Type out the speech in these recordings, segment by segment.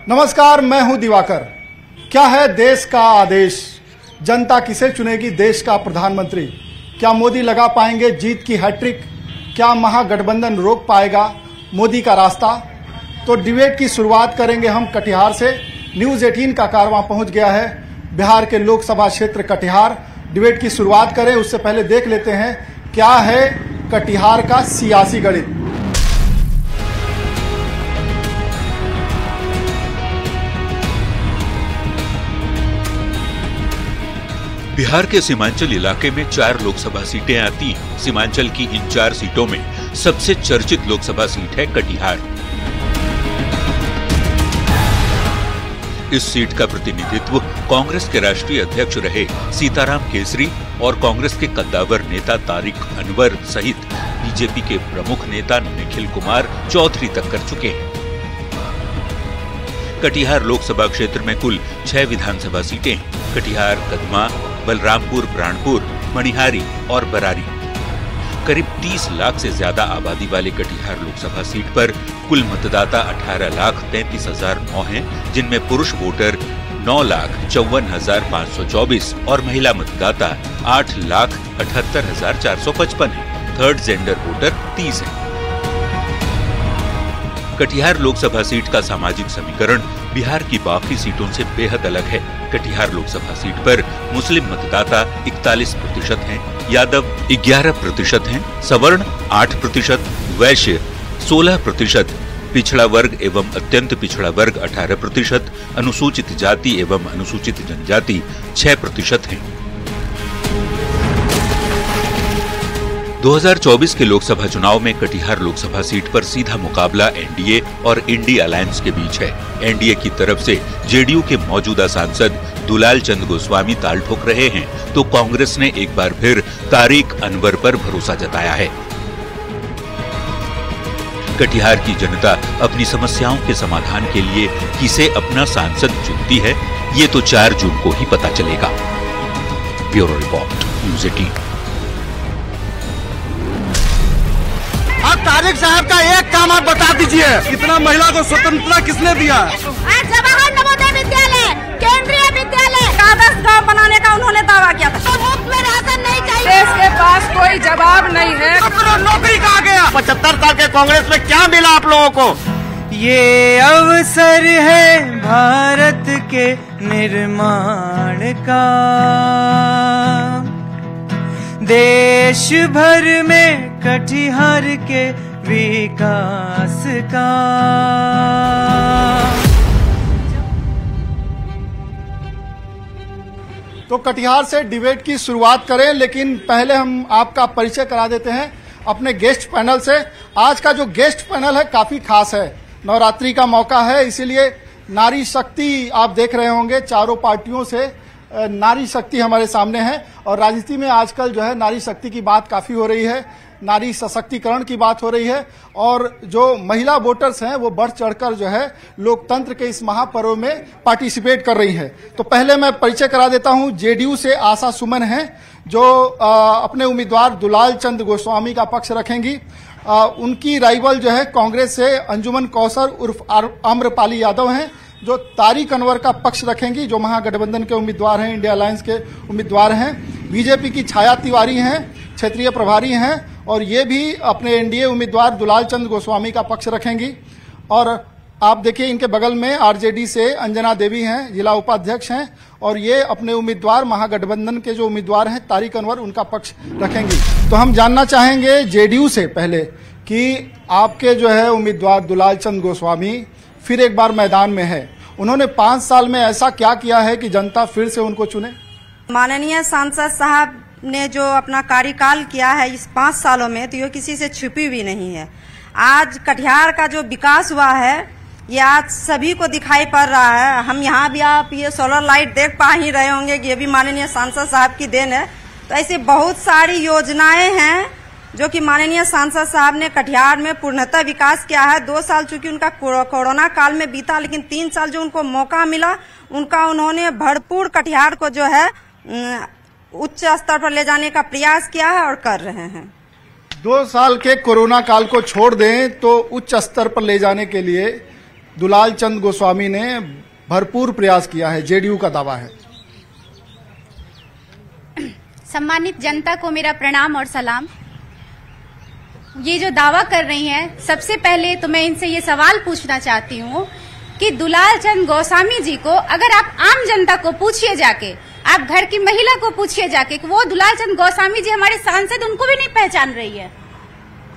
नमस्कार, मैं हूं दिवाकर। क्या है देश का आदेश? जनता किसे चुनेगी देश का प्रधानमंत्री? क्या मोदी लगा पाएंगे जीत की हैट्रिक? क्या महागठबंधन रोक पाएगा मोदी का रास्ता? तो डिबेट की शुरुआत करेंगे हम कटिहार से। न्यूज़ 18 का कारवां पहुंच गया है बिहार के लोकसभा क्षेत्र कटिहार। डिबेट की शुरुआत करें उससे पहले देख लेते हैं क्या है कटिहार का सियासी गणित। बिहार के सीमांचल इलाके में 4 लोकसभा सीटें आती हैं। सीमांचल की इन 4 सीटों में सबसे चर्चित लोकसभा सीट है कटिहार। इस सीट का प्रतिनिधित्व कांग्रेस के राष्ट्रीय अध्यक्ष रहे सीताराम केसरी और कांग्रेस के कद्दावर नेता तारिक अनवर सहित बीजेपी के प्रमुख नेता निखिल कुमार चौधरी तक कर चुके हैं। कटिहार लोकसभा क्षेत्र में कुल 6 विधानसभा सीटें हैं। कटिहार, कदमा, बलरामपुर, प्राणपुर, मणिहारी और बरारी। करीब 30 लाख से ज्यादा आबादी वाले कटिहार लोकसभा सीट पर कुल मतदाता 18,33,009 हैं, जिनमें पुरुष वोटर 9,54,524 और महिला मतदाता 8,78,455 हैं। थर्ड जेंडर वोटर 30 हैं। कटिहार लोकसभा सीट का सामाजिक समीकरण बिहार की बाकी सीटों से बेहद अलग है। कटिहार लोकसभा सीट पर मुस्लिम मतदाता 41% हैं, यादव 11% हैं, सवर्ण 8%, वैश्य 16%, पिछड़ा वर्ग एवं अत्यंत पिछड़ा वर्ग 18%, अनुसूचित जाति एवं अनुसूचित जनजाति 6% हैं। 2024 के लोकसभा चुनाव में कटिहार लोकसभा सीट पर सीधा मुकाबला एनडीए और इंडी अलायंस के बीच है। एनडीए की तरफ से जेडीयू के मौजूदा सांसद दुलाल चंद गोस्वामी ताल ठोक रहे हैं, तो कांग्रेस ने एक बार फिर तारिक अनवर पर भरोसा जताया है। कटिहार की जनता अपनी समस्याओं के समाधान के लिए किसे अपना सांसद चुनती है, ये तो 4 जून को ही पता चलेगा। Bureau report, news 18। तारिक साहब का एक काम आप बता दीजिए, कितना महिला को स्वतंत्रता किसने दिया? जवाहर नवोदय विद्यालय, केंद्रीय विद्यालय, कागज गांव बनाने का उन्होंने दावा किया था। मुफ्त में राशन नहीं चाहिए। देश के पास कोई जवाब नहीं है। नौकरी कहाँ गया? 75 साल के कांग्रेस में क्या मिला आप लोगों को? ये अवसर है भारत के निर्माण का, देश भर में कटिहार के विकास का। तो कटिहार से डिबेट की शुरुआत करें, लेकिन पहले हम आपका परिचय करा देते हैं अपने गेस्ट पैनल से। आज का जो गेस्ट पैनल है काफी खास है। नवरात्रि का मौका है, इसीलिए नारी शक्ति आप देख रहे होंगे। चारों पार्टियों से नारी शक्ति हमारे सामने है और राजनीति में आजकल जो है नारी शक्ति की बात काफी हो रही है, नारी सशक्तिकरण की बात हो रही है और जो महिला वोटर्स हैं वो बढ़ चढ़कर जो है लोकतंत्र के इस महापर्व में पार्टिसिपेट कर रही हैं। तो पहले मैं परिचय करा देता हूं। जेडीयू से आशा सुमन हैं जो अपने उम्मीदवार दुलाल चंद गोस्वामी का पक्ष रखेंगी। उनकी राइवल जो है कांग्रेस से अंजुमन कौसर उर्फ आम्रपाली यादव हैं जो तारिक अनवर का पक्ष रखेंगी, जो महागठबंधन के उम्मीदवार हैं, इंडिया अलायंस के उम्मीदवार हैं। बीजेपी की छाया तिवारी हैं, क्षेत्रीय प्रभारी हैं और ये भी अपने एनडीए उम्मीदवार दुलाल चंद गोस्वामी का पक्ष रखेंगी। और आप देखिए इनके बगल में आरजेडी से अंजना देवी हैं, जिला उपाध्यक्ष हैं और ये अपने उम्मीदवार महागठबंधन के जो उम्मीदवार हैं तारिक अनवर उनका पक्ष रखेंगी। तो हम जानना चाहेंगे जेडीयू से पहले कि आपके जो है उम्मीदवार दुलाल चंद गोस्वामी फिर एक बार मैदान में है, उन्होंने 5 साल में ऐसा क्या किया है कि जनता फिर से उनको चुने? माननीय सांसद साहब ने जो अपना कार्यकाल किया है इस 5 सालों में, तो ये किसी से छुपी भी नहीं है। आज कटिहार का जो विकास हुआ है ये आज सभी को दिखाई पड़ रहा है। हम यहाँ भी आप ये सोलर लाइट देख पा ही रहे होंगे कि ये भी माननीय सांसद साहब की देन है। तो ऐसी बहुत सारी योजनाएं हैं जो कि माननीय सांसद साहब ने कटिहार में पूर्णतः विकास किया है। 2 साल चूंकि उनका कोरोना काल में बीता, लेकिन 3 साल जो उनको मौका मिला उनका उन्होंने भरपूर कटिहार को जो है उच्च स्तर पर ले जाने का प्रयास किया है और कर रहे हैं। 2 साल के कोरोना काल को छोड़ दें तो उच्च स्तर पर ले जाने के लिए दुलाल चंद गोस्वामी ने भरपूर प्रयास किया है, जेडीयू का दावा है। सम्मानित जनता को मेरा प्रणाम और सलाम। ये जो दावा कर रही हैं, सबसे पहले तो मैं इनसे ये सवाल पूछना चाहती हूँ कि दुलाल चंद गोस्वामी जी को अगर आप आम जनता को पूछिए जाके, आप घर की महिला को पूछिए जाके कि वो दुलाल चंद गोस्वामी जी हमारे सांसद, उनको भी नहीं पहचान रही है,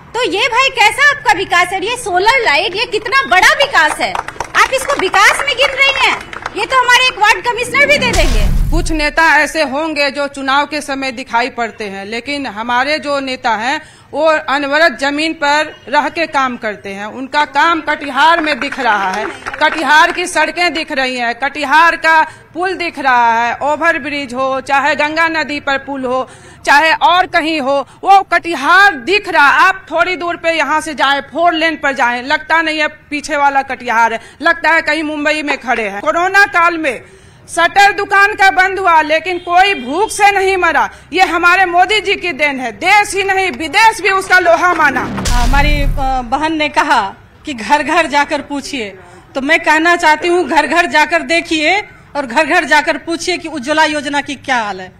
तो ये भाई कैसा आपका विकास है? ये सोलर लाइट, ये कितना बड़ा विकास है, आप इसको विकास में गिन रही हैं? ये तो हमारे एक वार्ड कमिश्नर भी दे देंगे। कुछ नेता ऐसे होंगे जो चुनाव के समय दिखाई पड़ते हैं, लेकिन हमारे जो नेता हैं वो अनवरत जमीन पर रह के काम करते हैं। उनका काम कटिहार में दिख रहा है, कटिहार की सड़कें दिख रही हैं, कटिहार का पुल दिख रहा है, ओवर ब्रिज हो, चाहे गंगा नदी पर पुल हो, चाहे और कहीं हो, वो कटिहार दिख रहा। आप थोड़ी दूर पे यहाँ से जाएं, 4 लेन पर जाएं, लगता नहीं है पीछे वाला कटिहार है, लगता है कहीं मुंबई में खड़े हैं। कोरोना काल में शटर दुकान का बंद हुआ, लेकिन कोई भूख से नहीं मरा। ये हमारे मोदी जी की देन है। देश ही नहीं, विदेश भी उसका लोहा माना। हमारी बहन ने कहा कि घर घर जाकर पूछिए, तो मैं कहना चाहती हूँ घर घर जाकर देखिए और घर घर जाकर पूछिए कि उज्ज्वला योजना की क्या हाल है।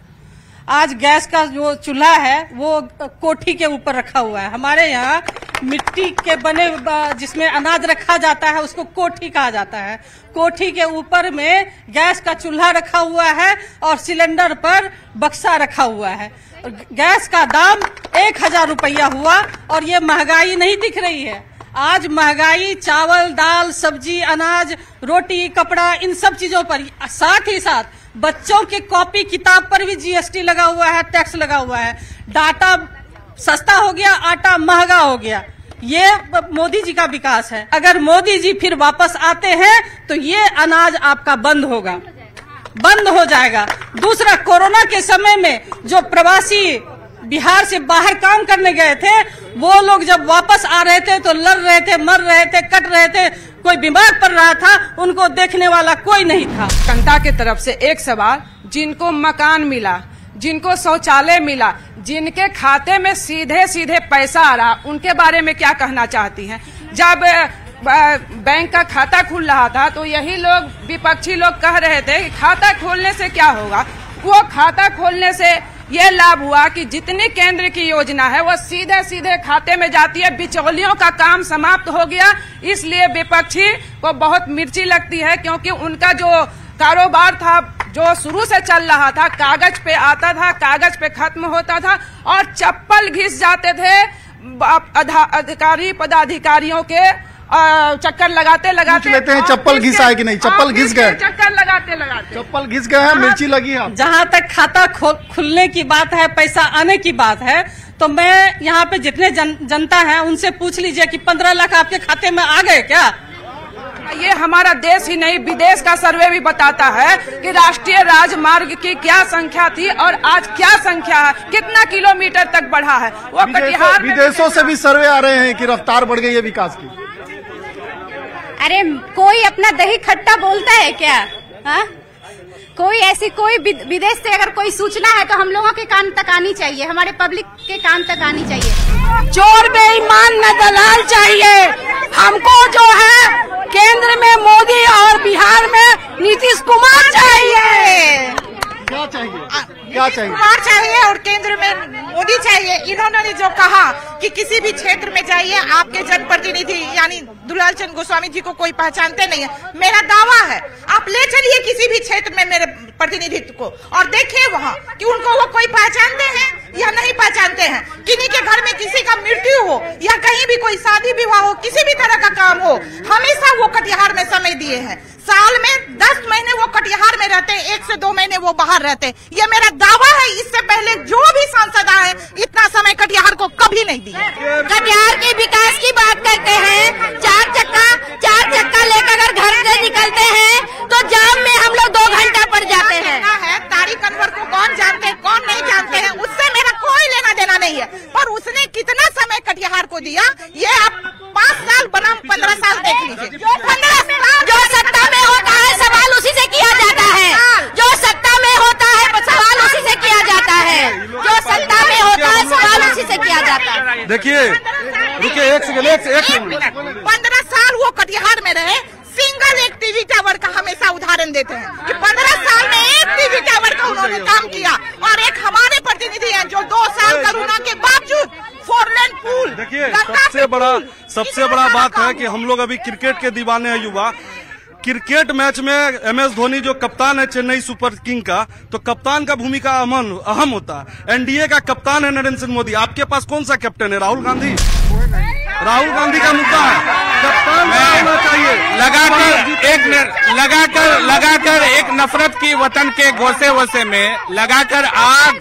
आज गैस का जो चूल्हा है वो कोठी के ऊपर रखा हुआ है। हमारे यहाँ मिट्टी के बने जिसमें अनाज रखा जाता है उसको कोठी कहा जाता है। कोठी के ऊपर में गैस का चूल्हा रखा हुआ है और सिलेंडर पर बक्सा रखा हुआ है। गैस का दाम 1000 रुपया हुआ और ये महंगाई नहीं दिख रही है। आज महंगाई चावल, दाल, सब्जी, अनाज, रोटी, कपड़ा, इन सब चीजों पर, साथ ही साथ बच्चों के कॉपी किताब पर भी जीएसटी लगा हुआ है, टैक्स लगा हुआ है। डाटा सस्ता हो गया, आटा महंगा हो गया। ये मोदी जी का विकास है। अगर मोदी जी फिर वापस आते हैं तो ये अनाज आपका बंद होगा, बंद हो जाएगा। दूसरा, कोरोना के समय में जो प्रवासी बिहार से बाहर काम करने गए थे, वो लोग जब वापस आ रहे थे तो लड़ रहे थे, मर रहे थे, कट रहे थे, कोई बीमार पड़ रहा था, उनको देखने वाला कोई नहीं था। जनता के तरफ से एक सवाल, जिनको मकान मिला, जिनको शौचालय मिला, जिनके खाते में सीधे सीधे पैसा आ रहा, उनके बारे में क्या कहना चाहती हैं? जब बैंक का खाता खुल रहा था तो यही लोग, विपक्षी लोग कह रहे थे कि खाता खोलने से क्या होगा। वो खाता खोलने से ये लाभ हुआ कि जितनी केंद्र की योजना है वो सीधे सीधे खाते में जाती है, बिचौलियों का काम समाप्त हो गया। इसलिए विपक्षी को बहुत मिर्ची लगती है, क्योंकि उनका जो कारोबार था, जो शुरू से चल रहा था, कागज पे आता था, कागज पे खत्म होता था और चप्पल घिस जाते थे अधिकारी पदाधिकारियों के चक्कर लगाते लगाते। लेते हैं चप्पल घिसा है कि नहीं? चप्पल घिस गए, चक्कर लगाते लगाते चप्पल घिस गए हैं, मिर्ची लगी है। जहाँ तक खाता खुलने की बात है, पैसा आने की बात है, तो मैं यहाँ पे जितने जनता है उनसे पूछ लीजिए कि 15 लाख आपके खाते में आ गए क्या? ये हमारा देश ही नहीं, विदेश का सर्वे भी बताता है कि राष्ट्रीय राजमार्ग की क्या संख्या थी और आज क्या संख्या है, कितना किलोमीटर तक बढ़ा है। वो कटिहार विदेशों से भी सर्वे आ रहे हैं कि रफ्तार बढ़ गई है विकास की। अरे कोई अपना दही खट्टा बोलता है क्या? हा? कोई ऐसी कोई विदेश से अगर कोई सूचना है तो हम लोगों के कान तक आनी चाहिए, हमारे पब्लिक के कान तक आनी चाहिए। चोर बेईमान न दलाल चाहिए हमको, जो है केंद्र में मोदी और बिहार में नीतीश कुमार चाहिए। क्या चाहिए? क्या चाहिए? कुमार चाहिए और केंद्र में मोदी चाहिए। इन्होंने जो कहा कि किसी भी क्षेत्र में जाइए, आपके जनप्रतिनिधि यानी दुलाल चंद गोस्वामी जी को कोई पहचानते नहीं है। मेरा दावा है, आप ले चलिए किसी भी क्षेत्र में मेरे प्रतिनिधित्व को और देखिए वहाँ कि उनको वो कोई पहचानते हैं या नहीं पहचानते हैं। किन्हीं के घर में किसी का मृत्यु हो या कहीं भी कोई शादी विवाह हो, किसी भी तरह का काम हो, हमेशा वो कटिहार में समय दिए हैं। साल में 10 महीने वो कटिहार में रहते हैं, 1 से 2 महीने वो बाहर रहते हैं। ये मेरा दावा है। इससे पहले जो भी सांसद आए इतना समय कटिहार को कभी नहीं दिया। कटिहार के विकास की बात करते हैं, 4 चक्का लेकर अगर घर से निकलते हैं तो जाम में हम लोग 2 घंटा पड़ जाते हैं। तारिक अनवर को कौन जानते हैं, कौन नहीं जानते हैं, उससे मेरा कोई लेना देना नहीं है। पर उसने कितना समय कटिहार को दिया, ये आप 5 साल बनाम 15 साल देख लीजिए। 15 साल जो सत्ता में होता है सवाल उसी से किया जाता है, जो सत्ता में होता है सवाल उसी से किया जाता है, जो सत्ता में होता है सवाल उसी से किया जाता है। देखिए, रुकिए एक सेकंड। 15 साल वो कटिहार में रहे, टीवी टावर का हमेशा उदाहरण देते हैं कि 15 साल में एक टीवी टावर का उन्होंने काम किया, और एक हमारे प्रतिनिधि हैं जो 2 साल कोरोना के बावजूद 4 लेन पुल। देखिए सबसे बड़ा बात है कि हम लोग अभी क्रिकेट के दीवाने हैं युवा। क्रिकेट मैच में MS धोनी जो कप्तान है चेन्नई सुपर किंग का, तो कप्तान का भूमिका अहम होता है। एनडीए का कप्तान है नरेंद्र सिंह मोदी। आपके पास कौन सा कैप्टन है? राहुल गांधी का मुद्दा है, कप्तान होना चाहिए। लगाकर एक नफरत की वतन के गोसे में लगाकर आग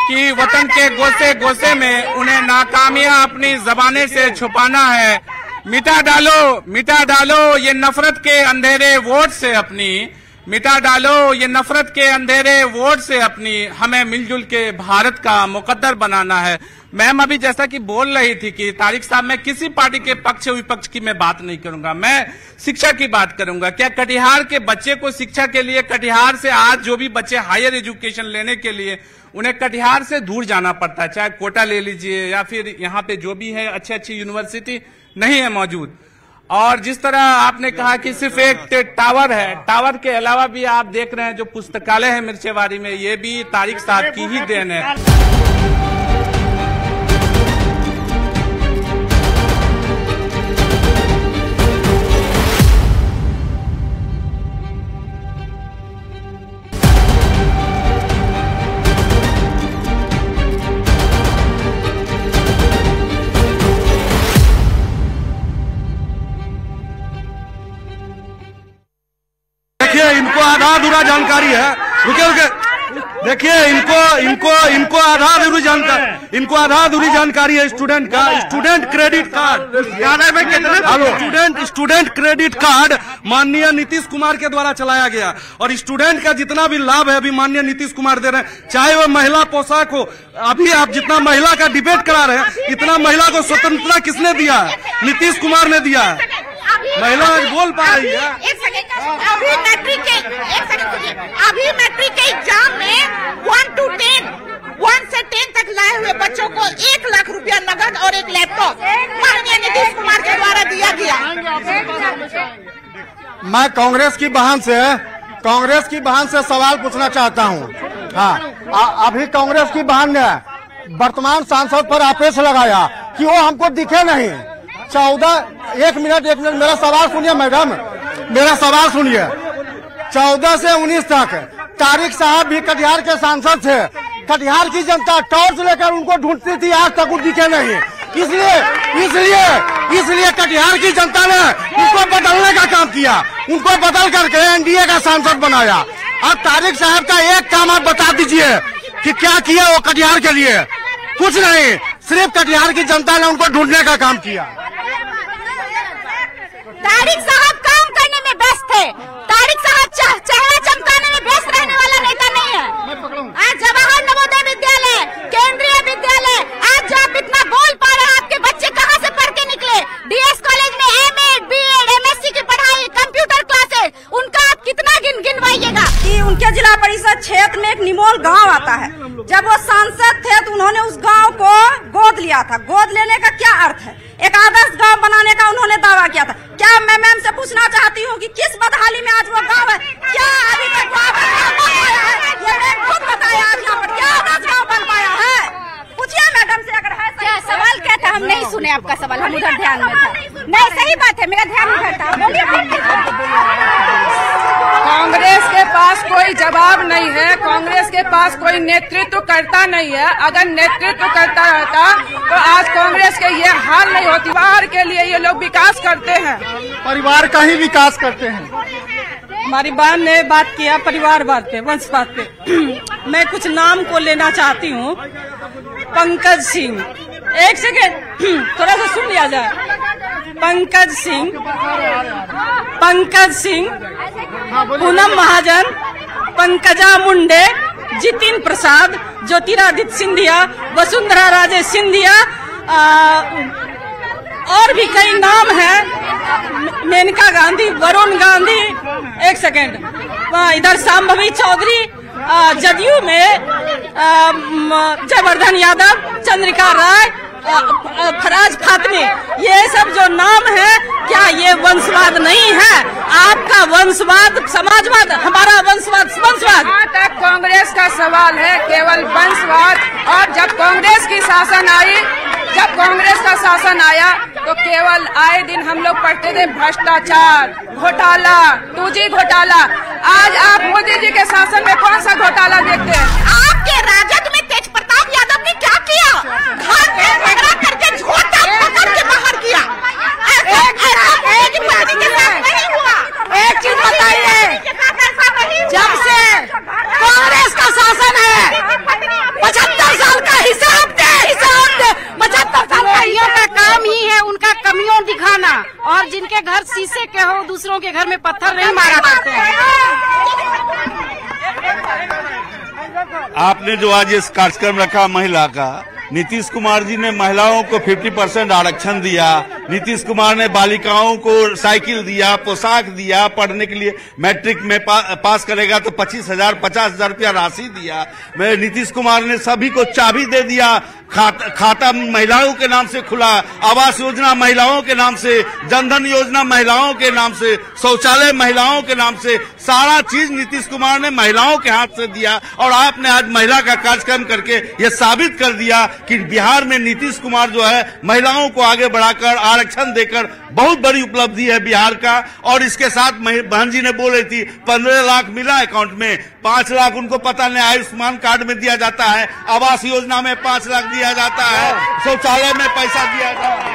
की वतन के गोसे में उन्हें नाकामियां अपनी जबाने से छुपाना है। मिटा डालो ये नफरत के अंधेरे वोट से अपनी, मिटा डालो ये नफरत के अंधेरे वोट से अपनी। हमें मिलजुल के भारत का मुकद्दर बनाना है। मैम अभी जैसा कि बोल रही थी कि तारिक साहब, मैं किसी पार्टी के पक्ष विपक्ष की मैं बात नहीं करूंगा, मैं शिक्षा की बात करूंगा। क्या कटिहार के बच्चे को शिक्षा के लिए, कटिहार से आज जो भी बच्चे हायर एजुकेशन लेने के लिए उन्हें कटिहार से दूर जाना पड़ता है, चाहे कोटा ले लीजिए या फिर यहाँ पे जो भी है अच्छी यूनिवर्सिटी नहीं है मौजूद। और जिस तरह आपने कहा कि सिर्फ एक टावर है, टावर के अलावा भी आप देख रहे हैं जो पुस्तकालय है मिर्चेवाड़ी में, ये भी तारिक साहब की ही देन है। इनको आधा अधूरा जानकारी है। रुके देखिए इनको आधा अधूरी जानकारी है स्टूडेंट का। Student credit card student credit card माननीय नीतीश कुमार के द्वारा चलाया गया, और स्टूडेंट का जितना भी लाभ है अभी माननीय नीतीश कुमार दे रहे हैं, चाहे वो महिला पोशाक हो। अभी आप जितना महिला का डिबेट करा रहे हैं, इतना महिला को स्वतंत्रता किसने दिया है? नीतीश कुमार ने दिया है। महिला बोल पा रही है। अभी मैट्रिक के एग्जाम में 1 से 10 तक लाए हुए बच्चों को 1 लाख रुपया नगद और एक लैपटॉप माननीय नीतीश कुमार के द्वारा दिया गया। मैं कांग्रेस की बहन से सवाल पूछना चाहता हूँ। हाँ, अभी कांग्रेस की बहन ने वर्तमान सांसद पर आपेश लगाया कि वो हमको दिखे नहीं। 1 मिनट मेरा सवाल सुनिए मैडम, मेरा सवाल सुनिए। 14 से 19 तक तारिक साहब भी कटिहार के सांसद थे। कटिहार की जनता टॉर्च लेकर उनको ढूंढती थी, आज तक वो दिखे नहीं। इसलिए कटिहार की जनता ने उनको बदलने का काम किया, उनको बदल करके एनडीए का सांसद बनाया। अब तारिक साहब का एक काम आप बता दीजिए कि क्या किया वो कटिहार के लिए? कुछ नहीं, सिर्फ कटिहार की जनता ने उनको ढूंढने का काम किया। तारिक साहब काम करने में व्यस्त थे। तारिक साहब चेहरा चमकाने में व्यस्त रहने वाला नेता नहीं है। आज जवाहर नवोदय विद्यालय, केंद्रीय विद्यालय, आज जो आप इतना बोल पा रहे हैं, आपके बच्चे कहाँ से पढ़ के निकले? डीएस कॉलेज में एमएड, बीएड, एमएससी की पढ़ाई, कंप्यूटर क्लासेस, उनका आप कितना गिनवाइएगा? कि उनके जिला परिषद क्षेत्र में एक निमोल गांव आता है। जब वो सांसद थे तो उन्होंने उस गांव को गोद लिया था। गोद लेने का क्या अर्थ है? एक आदर्श गांव बनाने का उन्होंने दावा किया था। क्या मैं मैम से पूछना चाहती हूँ कि किस बदहाली में आज वो गांव है? क्या अभी तक वो आदर्श गांव बन पाया है? ये मैम खुद बताया आज यहाँ पर, क्या आदर्श गांव बन पाया है? पूछिए मैडम से अगर है। क्या सवाल क्या था? हम नहीं सुने आपका सवाल, हम उधर ध्यान में था। नहीं, सही बात है, मेरा ध्यान उधर था। कांग्रेस के पास कोई जवाब नहीं है, कांग्रेस के पास कोई नेतृत्व करता नहीं है। अगर नेतृत्व करता रहता तो आज कांग्रेस के ये हाल नहीं होती। परिवार के लिए ये लोग विकास करते हैं, परिवार का ही विकास करते हैं। हमारी बहन ने बात किया परिवारवाद पे, वंशवाद पे। मैं कुछ नाम को लेना चाहती हूँ। पंकज सिंह, एक सेकेंड थोड़ा सा सुन लिया जाए। पंकज सिंह, पूनम महाजन, पंकजा मुंडे, जितिन प्रसाद, ज्योतिरादित्य सिंधिया, वसुंधरा राजे सिंधिया, और भी कई नाम हैं। मेनका गांधी, वरुण गांधी, एक सेकेंड, इधर शांभवी चौधरी, जदयू में जयवर्धन यादव, चंद्रिका राय, फराज फातमी, ये सब जो नाम है, क्या ये वंशवाद नहीं है? आपका वंशवाद, समाजवाद, हमारा वंशवाद। जहाँ तक कांग्रेस का सवाल है, केवल वंशवाद। और जब कांग्रेस का शासन आया तो केवल आए दिन हम लोग पढ़ते थे भ्रष्टाचार, घोटाला, 2G घोटाला। आज आप मोदी जी के शासन में कौन सा घोटाला देखते हैं? आपके राजद में तेज प्रताप यादव ने क्या किया? घर में झगड़ा करके झोटा पकड़ के बाहर किया। नहीं हुआ। एक चीज बताइए, जब से कांग्रेस का शासन है 75 साल का हिसाब दे 75 साल का काम ही है उनका कमियों दिखाना, और जिनके घर शीशे के हो दूसरों के घर में पत्थर नहीं मारा करते हैं। आपने जो आज इस कार्यक्रम रखा महिला का, नीतीश कुमार जी ने महिलाओं को 50% आरक्षण दिया, नीतीश कुमार ने बालिकाओं को साइकिल दिया, पोशाक दिया, पढ़ने के लिए मैट्रिक में पास करेगा तो 25,000 50,000 रुपया राशि दिया। नीतीश कुमार ने सभी को चाबी दे दिया, खाता महिलाओं के नाम से खुला, आवास योजना महिलाओं के नाम से, जनधन योजना महिलाओं के नाम से, शौचालय महिलाओं के नाम से, सारा चीज नीतीश कुमार ने महिलाओं के हाथ से दिया। और आपने आज महिला का कार्यक्रम करके ये साबित कर दिया कि बिहार में नीतीश कुमार जो है महिलाओं को आगे बढ़ाकर आरक्षण देकर बहुत बड़ी उपलब्धि है बिहार का। और इसके साथ बहन जी ने बोल रही थी 15 लाख मिला अकाउंट में, 5 लाख उनको पता नहीं आयुष्मान कार्ड में दिया जाता है, आवास योजना में 5 लाख दिया जाता है, शौचालय में पैसा दिया जाता है।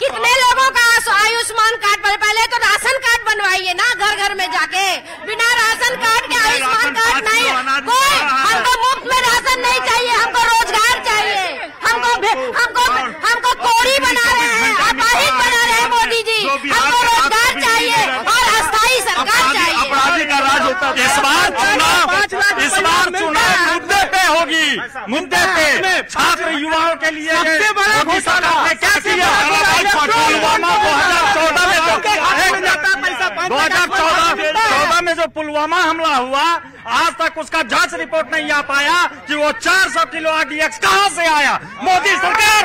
कितने लोगों का आयुष्मान कार्ड? पहले तो राशन कार्ड बनवाइए ना घर घर में जाके। बिना राशन कार्ड के आयुष्मान कार्ड नहीं। कोई हमको मुफ्त में राशन नहीं चाहिए, हमको रोजगार चाहिए। हमको कोड़ी बना रहे हैं, अपाहिज बना रहे हैं मोदी जी। हमको रोजगार चाहिए और अस्थायी सरकार चाहिए। अपराधी का राज होता है। इस बार चुनाव मुद्दे पे होगी, मुद्दे पे। छात्र युवाओं के लिए सबसे बड़ा घोटाला ने क्या किया? 2014 में जो पुलवामा हमला हुआ, आज तक उसका जांच रिपोर्ट नहीं आ पाया कि वो 400 किलो RDX कहां से आया। मोदी सरकार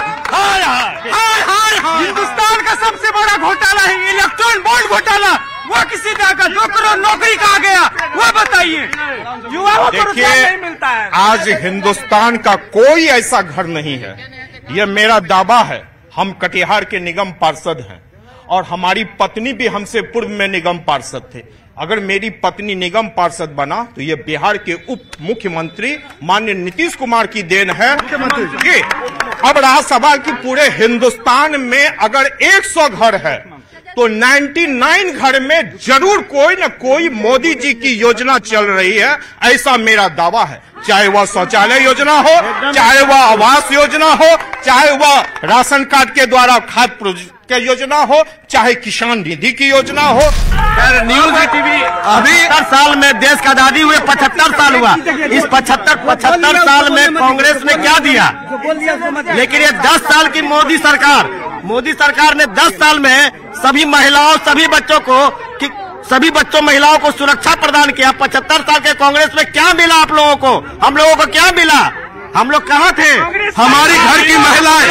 हिंदुस्तान का सबसे बड़ा घोटाला है इलेक्ट्रॉन बॉन्ड घोटाला। वो किसी तरह का 2 करोड़ नौकरी कहाँ गया वो बताइए। युवाओं को रोजगार नहीं मिलता है। आज हिंदुस्तान का कोई ऐसा घर नहीं है, ये मेरा दावा है। हम कटिहार के निगम पार्षद हैं और हमारी पत्नी भी हमसे पूर्व में निगम पार्षद थे। अगर मेरी पत्नी निगम पार्षद बना तो ये बिहार के उप मुख्यमंत्री माननीय नीतीश कुमार की देन है। अब रहा सवाल कि पूरे हिंदुस्तान में अगर 100 घर है तो 99 घर में जरूर कोई न कोई मोदी जी की योजना चल रही है, ऐसा मेरा दावा है। चाहे वह शौचालय योजना हो, चाहे वह आवास योजना हो, चाहे वह राशन कार्ड के द्वारा खाद्य के योजना हो, चाहे किसान निधि की योजना हो। न्यूज टीवी अभी 70 साल में देश का आजादी हुए 75 साल हुआ। इस 75 साल में कांग्रेस ने क्या दिया? लेकिन ये 10 साल की मोदी सरकार ने 10 साल में सभी महिलाओं सभी बच्चों महिलाओं को सुरक्षा प्रदान किया। 75 साल के कांग्रेस में क्या मिला आप लोगों को? हम लोगों को क्या मिला? हम लोग कहाँ थे? हमारी घर की महिलाएं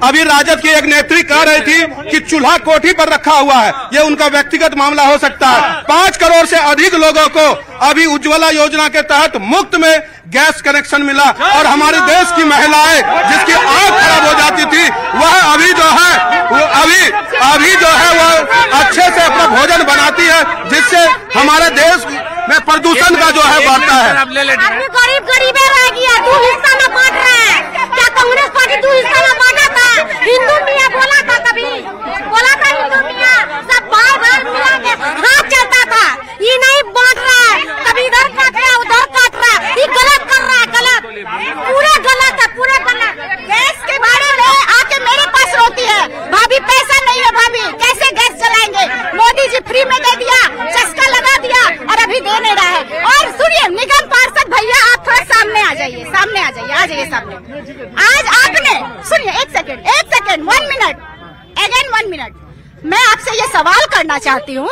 अभी राजद की एक नेत्री कह रही थी कि चूल्हा कोठी पर रखा हुआ है, ये उनका व्यक्तिगत मामला हो सकता है। 5 करोड़ से अधिक लोगों को अभी उज्ज्वला योजना के तहत मुफ्त में गैस कनेक्शन मिला। और हमारे देश की महिलाएं जिसकी आंख खराब हो जाती थी वह अभी जो है वो अच्छे से अपना भोजन बनाती है, जिससे हमारे देश में प्रदूषण का जो है बढ़ता है। गरीब रह गया, 2 हिस्सा में बांट रहे हैं। क्या कांग्रेस पार्टी 2 हिस्सा में बांटा था? हिंदू मियाँ बोला था कभी? बोला था हिंदू मियाँ? सब भाई मिला के हाथ चलता था। ये नहीं बांट रहा है, कभी इधर काट रहा है उधर काट रहा है। ये गलत कर रहा है, गलत, पूरा गलत है, पूरे गलत। गैस के बारे में आके मेरे पास रोती है, भाभी पैसा नहीं है, भाभी कैसे गैस चलाएंगे? मोदी जी फ्री में दे दिया, चस्का लगा दिया और अभी दे नहीं रहा है। और सुनिए निगम पार्षद भैया, आप थोड़ा सामने आ जाइए सामने। आज आपने सुनिए, एक सेकंड 1 मिनट मैं आपसे ये सवाल करना चाहती हूँ।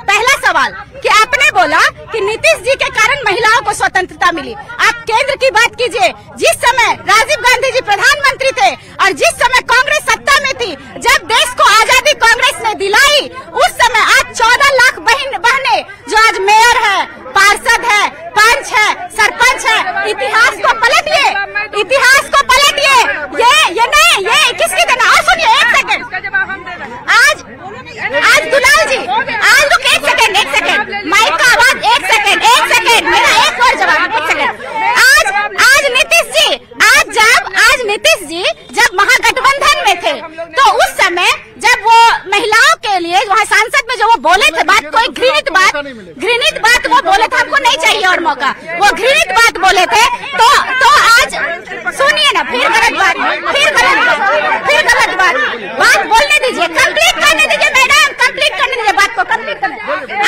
पहला सवाल कि आपने बोला कि नीतीश जी के कारण महिलाओं को स्वतंत्रता मिली। आप केंद्र की बात कीजिए, जिस समय राजीव गांधी जी प्रधानमंत्री थे और जिस समय कांग्रेस सत्ता में थी, जब देश को आजादी कांग्रेस ने दिलाई, उस समय आज 14 लाख नहीं मिलेगा। घृणित बात वो बोले थे, हमको नहीं चाहिए और मौका, वो घृणित बात बोले थे। तो आज सुनिए ना, फिर गलत बात बात बोलने दीजिए, कंप्लीट करने दीजिए मैडम, कंप्लीट करने दीजिए बात को, कंप्लीट करने।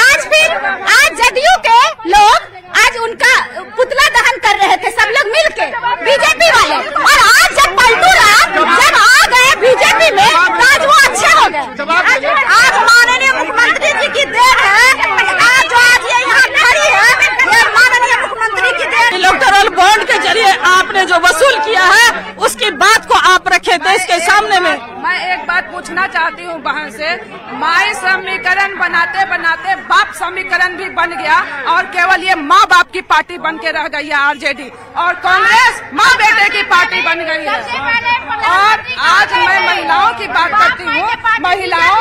आज जदयू के लोग आज उनका पुतला दहन कर रहे थे सब लोग मिलके, बीजेपी वाले, और आज जब पलटू राम जब आ गए बीजेपी में तो आज वो अच्छे हो गए। आज माननीय मुख्यमंत्री जी की देन है, आज जो आज ये यहाँ खड़ी है ये माननीय मुख्यमंत्री की देन। इलेक्टोरल बॉन्ड के जरिए आपने जो वसूल किया है उसकी बात को आप रखे देश के सामने में। मैं एक बात पूछना चाहती हूँ बहन से, माई समीकरण बनाते बनाते बाप समीकरण भी बन गया और केवल ये माँ बाप की पार्टी बन के रह गई है आरजेडी, और कांग्रेस माँ बेटे की पार्टी बन गई है। और आज मैं महिलाओं की बात करती हूँ, महिलाओं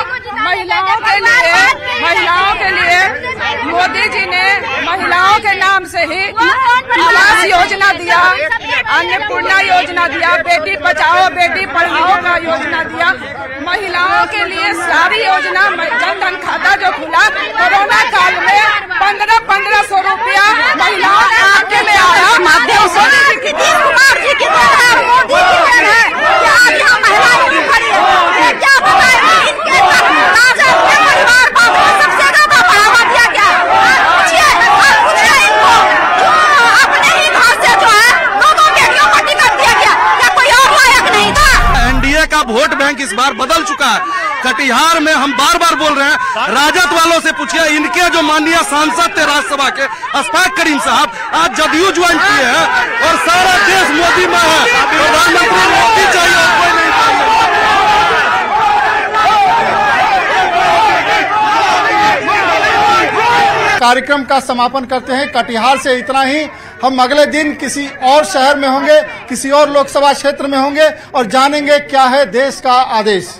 के लिए मोदी जी ने महिलाओं के नाम से ही आवास योजना दिया, अन्नपूर्णा योजना दिया, बेटी बचाओ बेटी पढ़ाओ का योजना दिया, महिलाओं के लिए सारी योजना, जनधन खाता जो खुला कोरोना काल में 1500 रुपया महिलाओं के खाते में आया। माध्यम से नीतीश कुमार जी की देन है, मोदी की देन है, आज यहाँ महिलाएं खड़ी है, क्या बताएं इनके परिवार को सबसे ज्यादा बढ़ावा दिया गया। पूछिए इनको, अपने ही घर से जो है 2 बेटियों को टिकट दिया गया, क्या कोई और लायक नहीं था? एनडीए का वोट बैंक इस बार बदल चुका है। कटिहार में हम बार बार बोल रहे हैं, राजद वालों से पूछिए, इनके जो माननीय सांसद थे राज्यसभा के अशफाक करीम साहब आज जदयू ज्वाइन किए हैं और सारा देश मोदी में है। प्रधानमंत्री मोदी चाहिए और कोई नहीं चाहिए। कार्यक्रम का समापन करते हैं। कटिहार से इतना ही। हम अगले दिन किसी और शहर में होंगे, किसी और लोकसभा क्षेत्र में होंगे और जानेंगे क्या है देश का आदेश।